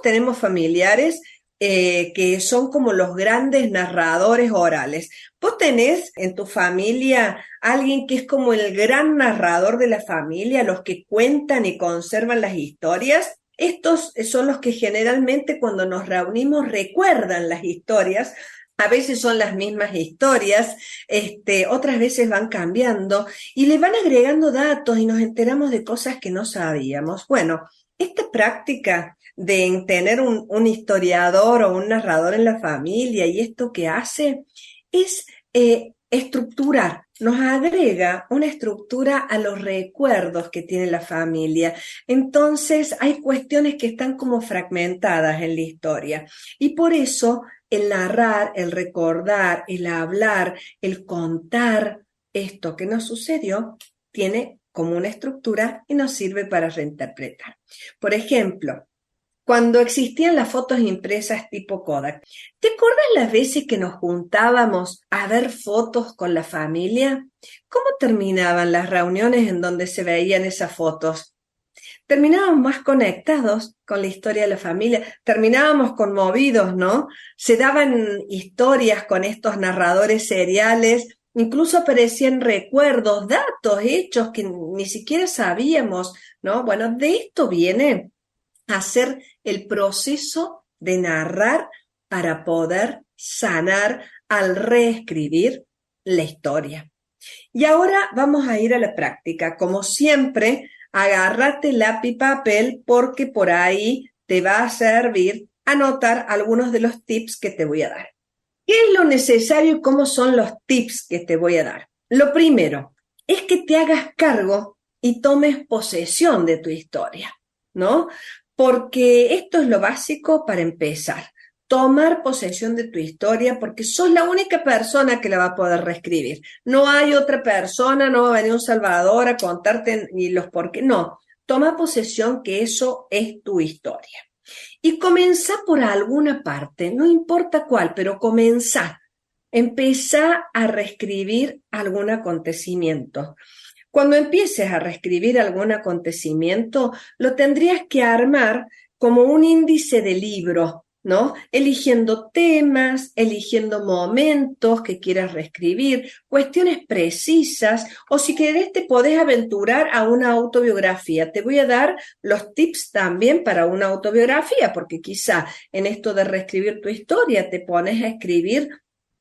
todos tenemos familiares que son como los grandes narradores orales. ¿Vos tenés en tu familia alguien que es como el gran narrador de la familia, los que cuentan y conservan las historias? Estos son los que generalmente cuando nos reunimos recuerdan las historias. A veces son las mismas historias, otras veces van cambiando y le van agregando datos y nos enteramos de cosas que no sabíamos. Bueno, esta práctica de tener un historiador o un narrador en la familia y esto que hace es estructurar, nos agrega una estructura a los recuerdos que tiene la familia. Entonces hay cuestiones que están como fragmentadas en la historia y por eso el narrar, el recordar, el hablar, el contar esto que nos sucedió tiene como una estructura y nos sirve para reinterpretar. Por ejemplo, cuando existían las fotos impresas tipo Kodak, ¿te acuerdas las veces que nos juntábamos a ver fotos con la familia? ¿Cómo terminaban las reuniones en donde se veían esas fotos? Terminábamos más conectados con la historia de la familia, terminábamos conmovidos, ¿no? Se daban historias con estos narradores seriales, incluso aparecían recuerdos, datos, hechos que ni siquiera sabíamos, ¿no? Bueno, de esto viene a ser el proceso de narrar para poder sanar al reescribir la historia. Y ahora vamos a ir a la práctica. Como siempre, agárrate lápiz y papel porque por ahí te va a servir anotar algunos de los tips que te voy a dar. ¿Qué es lo necesario y cómo son los tips que te voy a dar? Lo primero es que te hagas cargo y tomes posesión de tu historia, ¿no? Porque esto es lo básico para empezar. Tomar posesión de tu historia porque sos la única persona que la va a poder reescribir. No hay otra persona, no va a venir un salvador a contarte ni los por qué. No, toma posesión que eso es tu historia. Y comenzá por alguna parte, no importa cuál, pero comenzá. Empezá a reescribir algún acontecimiento. Cuando empieces a reescribir algún acontecimiento, lo tendrías que armar como un índice de libro, ¿no? Eligiendo temas, eligiendo momentos que quieras reescribir, cuestiones precisas, o si querés te podés aventurar a una autobiografía. Te voy a dar los tips también para una autobiografía, porque quizá en esto de reescribir tu historia te pones a escribir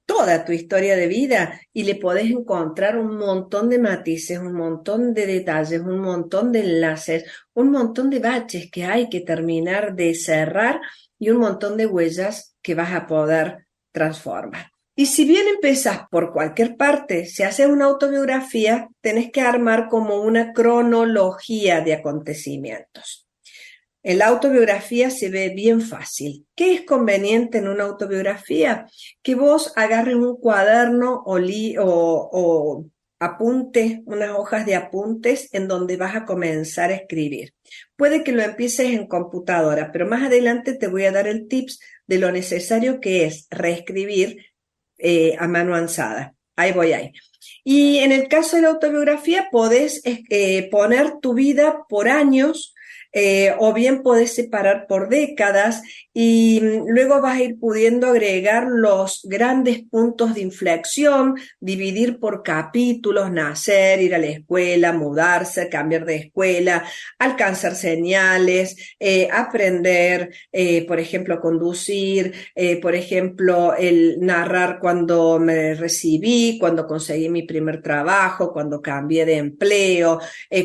toda tu historia de vida y le podés encontrar un montón de matices, un montón de detalles, un montón de enlaces, un montón de baches que hay que terminar de cerrar y un montón de huellas que vas a poder transformar. Y si bien empezás por cualquier parte, si haces una autobiografía, tenés que armar como una cronología de acontecimientos. En la autobiografía se ve bien fácil. ¿Qué es conveniente en una autobiografía? Que vos agarres un cuaderno o apuntes, unas hojas de apuntes en donde vas a comenzar a escribir. Puede que lo empieces en computadora, pero más adelante te voy a dar el tips de lo necesario que es reescribir a mano alzada. Ahí voy ahí. Y en el caso de la autobiografía, podés poner tu vida por años, o bien podés separar por décadas y luego vas a ir pudiendo agregar los grandes puntos de inflexión, dividir por capítulos, nacer, ir a la escuela, mudarse, cambiar de escuela, alcanzar señales, aprender, por ejemplo, conducir, por ejemplo, el narrar cuando me recibí, cuando conseguí mi primer trabajo, cuando cambié de empleo,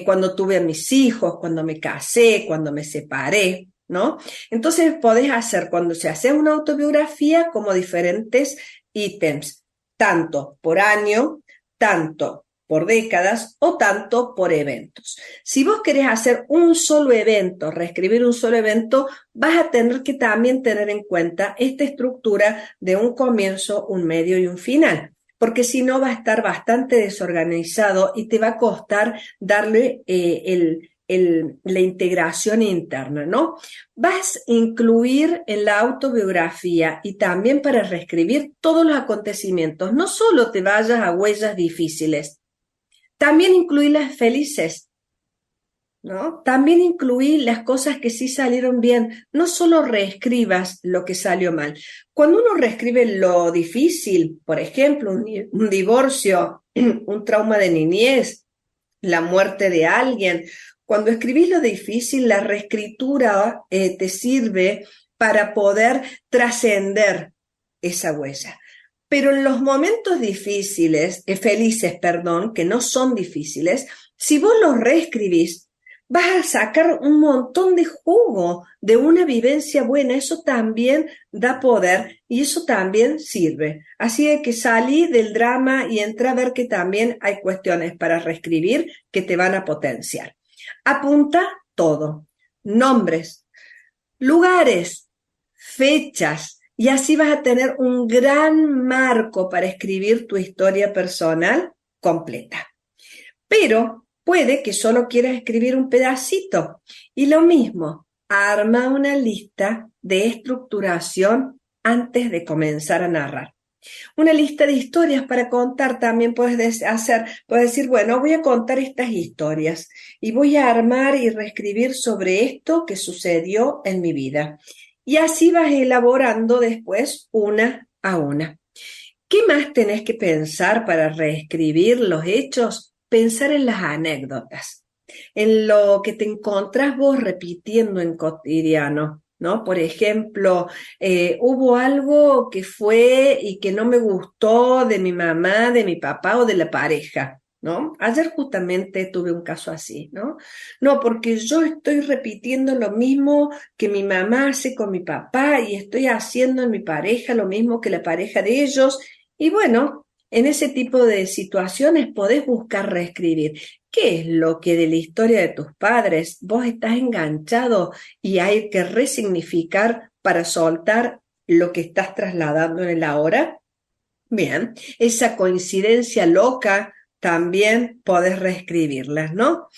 cuando tuve a mis hijos, cuando me casé, cuando me separé, ¿no? Entonces podés hacer, cuando se hace una autobiografía, como diferentes ítems, tanto por año, tanto por décadas o tanto por eventos. Si vos querés hacer un solo evento, reescribir un solo evento, vas a tener que también tener en cuenta esta estructura de un comienzo, un medio y un final, porque si no va a estar bastante desorganizado y te va a costar darle la integración interna, ¿no? Vas a incluir en la autobiografía y también para reescribir todos los acontecimientos. No solo te vayas a huellas difíciles, también incluir las felices. ¿no? También incluí las cosas que sí salieron bien, no solo reescribas lo que salió mal. Cuando uno reescribe lo difícil, por ejemplo, un divorcio, un trauma de niñez, la muerte de alguien, cuando escribís lo difícil, la reescritura te sirve para poder trascender esa huella. Pero en los momentos difíciles, felices, perdón, que no son difíciles, si vos los reescribís, vas a sacar un montón de jugo de una vivencia buena. Eso también da poder y eso también sirve. Así de que salí del drama y entré a ver que también hay cuestiones para reescribir que te van a potenciar. Apunta todo, nombres, lugares, fechas, y así vas a tener un gran marco para escribir tu historia personal completa. Pero puede que solo quieras escribir un pedacito. Y lo mismo, arma una lista de estructuración antes de comenzar a narrar. Una lista de historias para contar también puedes decir, bueno, voy a contar estas historias y voy a armar y reescribir sobre esto que sucedió en mi vida. Y así vas elaborando después una a una. ¿Qué más tenés que pensar para reescribir los hechos? Pensar en las anécdotas, en lo que te encontrás vos repitiendo en cotidiano, ¿no? Por ejemplo, hubo algo que fue y que no me gustó de mi mamá, de mi papá o de la pareja, ¿no? Ayer justamente tuve un caso así, ¿no? No, porque yo estoy repitiendo lo mismo que mi mamá hace con mi papá y estoy haciendo en mi pareja lo mismo que la pareja de ellos. Y bueno, en ese tipo de situaciones podés buscar reescribir. ¿Qué es lo que de la historia de tus padres vos estás enganchado y hay que resignificar para soltar lo que estás trasladando en el ahora? Bien, esa coincidencia loca también podés reescribirlas, ¿no?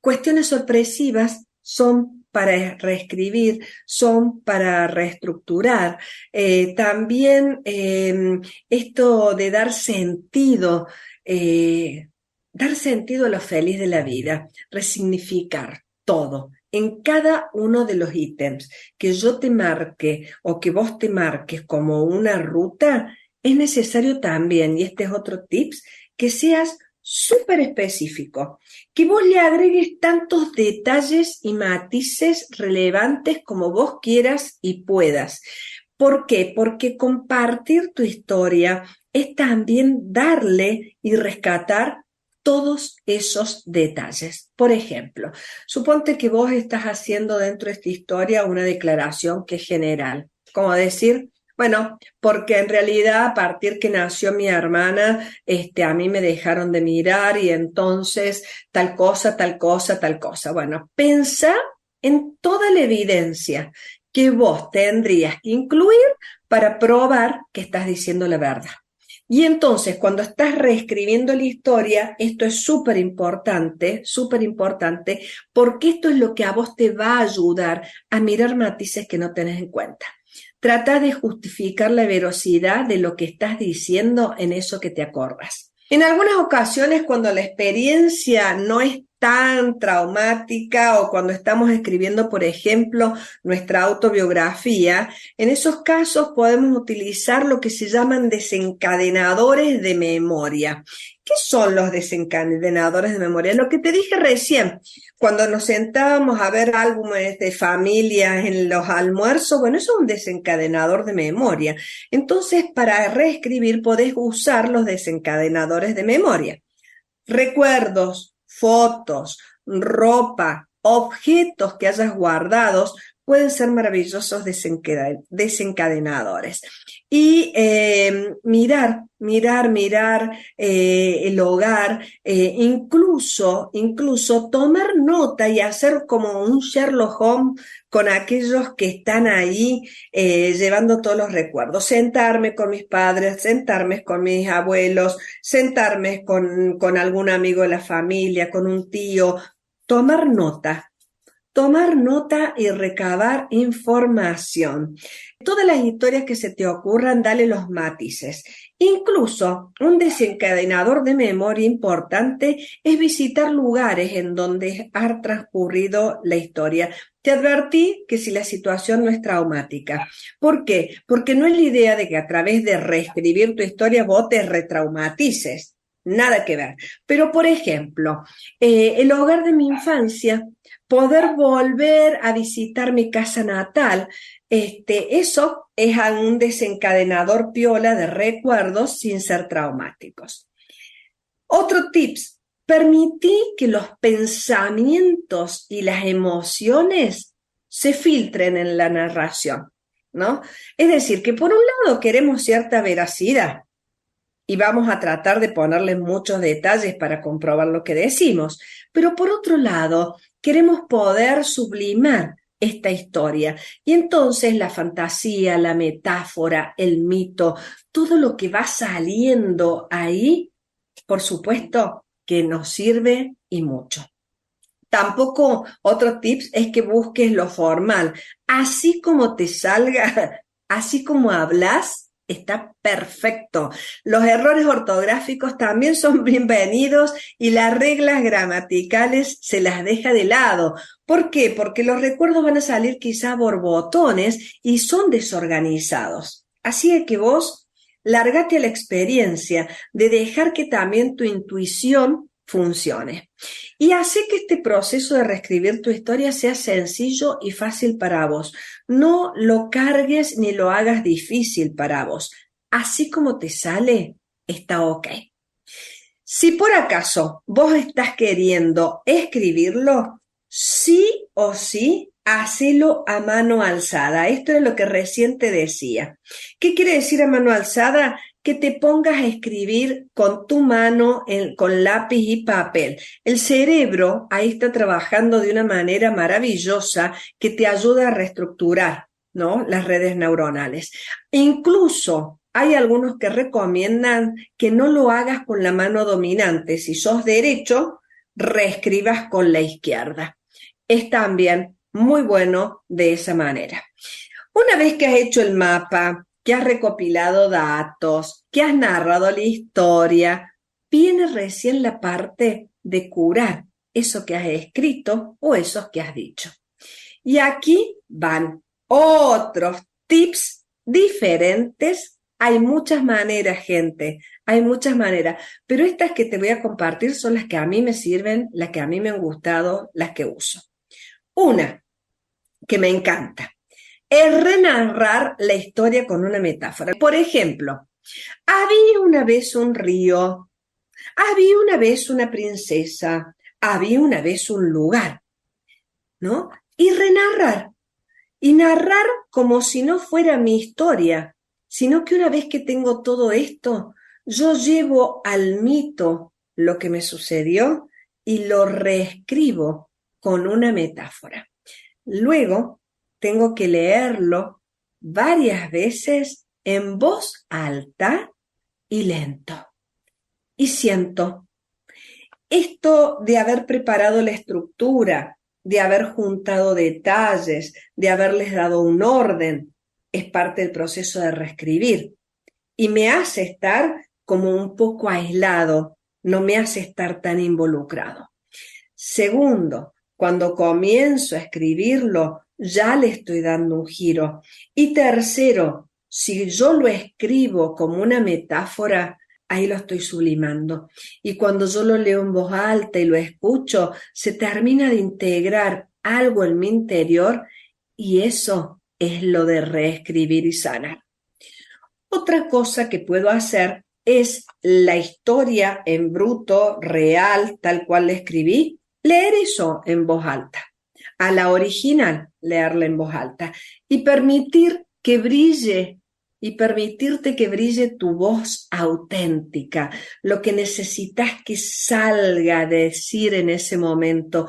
Cuestiones sorpresivas son para reescribir, son para reestructurar. También esto de dar sentido a lo feliz de la vida, resignificar todo en cada uno de los ítems que yo te marque o que vos te marques como una ruta, es necesario también, y este es otro tips, que seas súper específico, que vos le agregues tantos detalles y matices relevantes como vos quieras y puedas. ¿Por qué? Porque compartir tu historia es también darle y rescatar todos esos detalles. Por ejemplo, suponte que vos estás haciendo dentro de esta historia una declaración que es general, como decir, bueno, porque en realidad a partir que nació mi hermana, a mí me dejaron de mirar y entonces tal cosa, tal cosa, tal cosa. Bueno, pensá en toda la evidencia que vos tendrías que incluir para probar que estás diciendo la verdad. Y entonces, cuando estás reescribiendo la historia, esto es súper importante, porque esto es lo que a vos te va a ayudar a mirar matices que no tenés en cuenta. Trata de justificar la veracidad de lo que estás diciendo en eso que te acordas. En algunas ocasiones, cuando la experiencia no es tan traumática o cuando estamos escribiendo, por ejemplo, nuestra autobiografía, en esos casos podemos utilizar lo que se llaman desencadenadores de memoria. ¿Qué son los desencadenadores de memoria? Lo que te dije recién, cuando nos sentábamos a ver álbumes de familia en los almuerzos, bueno, eso es un desencadenador de memoria. Entonces, para reescribir podés usar los desencadenadores de memoria. Recuerdos, fotos, ropa, objetos que hayas guardados pueden ser maravillosos desencadenadores. Y mirar el hogar, incluso tomar nota y hacer como un Sherlock Holmes con aquellos que están ahí llevando todos los recuerdos. Sentarme con mis padres, sentarme con mis abuelos, sentarme con algún amigo de la familia, con un tío, tomar nota. tomar nota y recabar información. Todas las historias que se te ocurran, dale los matices. Incluso un desencadenador de memoria importante es visitar lugares en donde ha transcurrido la historia. Te advertí que si la situación no es traumática. ¿Por qué? Porque no es la idea de que a través de reescribir tu historia vos te retraumatices. Nada que ver. Pero, por ejemplo, el hogar de mi infancia, poder volver a visitar mi casa natal, eso es un desencadenador piola de recuerdos sin ser traumáticos. Otro tips, permití que los pensamientos y las emociones se filtren en la narración, ¿no? Es decir, que por un lado queremos cierta veracidad y vamos a tratar de ponerle muchos detalles para comprobar lo que decimos, pero por otro lado queremos poder sublimar esta historia. Y entonces la fantasía, la metáfora, el mito, todo lo que va saliendo ahí, por supuesto que nos sirve y mucho. Tampoco otro tips es que busques lo formal. Así como te salga, así como hablas, está perfecto. Los errores ortográficos también son bienvenidos y las reglas gramaticales se las deja de lado. ¿Por qué? Porque los recuerdos van a salir quizá borbotones y son desorganizados. Así es que vos lárgate a la experiencia de dejar que también tu intuición funcione. Y hace que este proceso de reescribir tu historia sea sencillo y fácil para vos. No lo cargues ni lo hagas difícil para vos. Así como te sale, está ok. Si por acaso vos estás queriendo escribirlo, sí o sí, hacelo a mano alzada. Esto es lo que recién te decía. ¿Qué quiere decir a mano alzada? Que te pongas a escribir con tu mano, con lápiz y papel. El cerebro ahí está trabajando de una manera maravillosa que te ayuda a reestructurar, ¿no?, las redes neuronales. Incluso hay algunos que recomiendan que no lo hagas con la mano dominante. Si sos derecho, reescribas con la izquierda. Es también muy bueno de esa manera. Una vez que has hecho el mapa, que has recopilado datos, que has narrado la historia, viene recién la parte de curar eso que has escrito o esos que has dicho. Y aquí van otros tips diferentes. Hay muchas maneras, gente, hay muchas maneras, pero estas que te voy a compartir son las que a mí me sirven, las que a mí me han gustado, las que uso. Una que me encanta es renarrar la historia con una metáfora. Por ejemplo, había una vez un río, había una vez una princesa, había una vez un lugar, ¿no? Y renarrar, y narrar como si no fuera mi historia, sino que una vez que tengo todo esto, yo llevo al mito lo que me sucedió y lo reescribo con una metáfora. Luego, tengo que leerlo varias veces en voz alta y lento. Y siento esto de haber preparado la estructura, de haber juntado detalles, de haberles dado un orden, es parte del proceso de reescribir. Y me hace estar como un poco aislado, no me hace estar tan involucrado. Segundo, cuando comienzo a escribirlo, ya le estoy dando un giro. Y tercero, si yo lo escribo como una metáfora, ahí lo estoy sublimando. Y cuando yo lo leo en voz alta y lo escucho, se termina de integrar algo en mi interior y eso es lo de reescribir y sanar. Otra cosa que puedo hacer es la historia en bruto, real, tal cual la escribí, leer eso en voz alta. A la original, leerla en voz alta y permitir que brille y permitirte que brille tu voz auténtica, lo que necesitas que salga a decir en ese momento,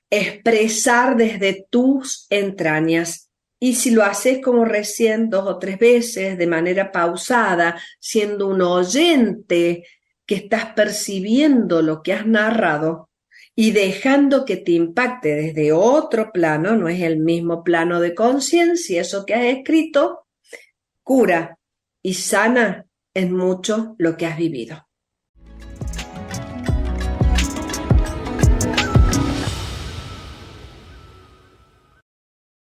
expresar desde tus entrañas. Y si lo haces como recién 2 o 3 veces, de manera pausada, siendo un oyente que estás percibiendo lo que has narrado, y dejando que te impacte desde otro plano, no es el mismo plano de conciencia, eso que has escrito, cura y sana en mucho lo que has vivido.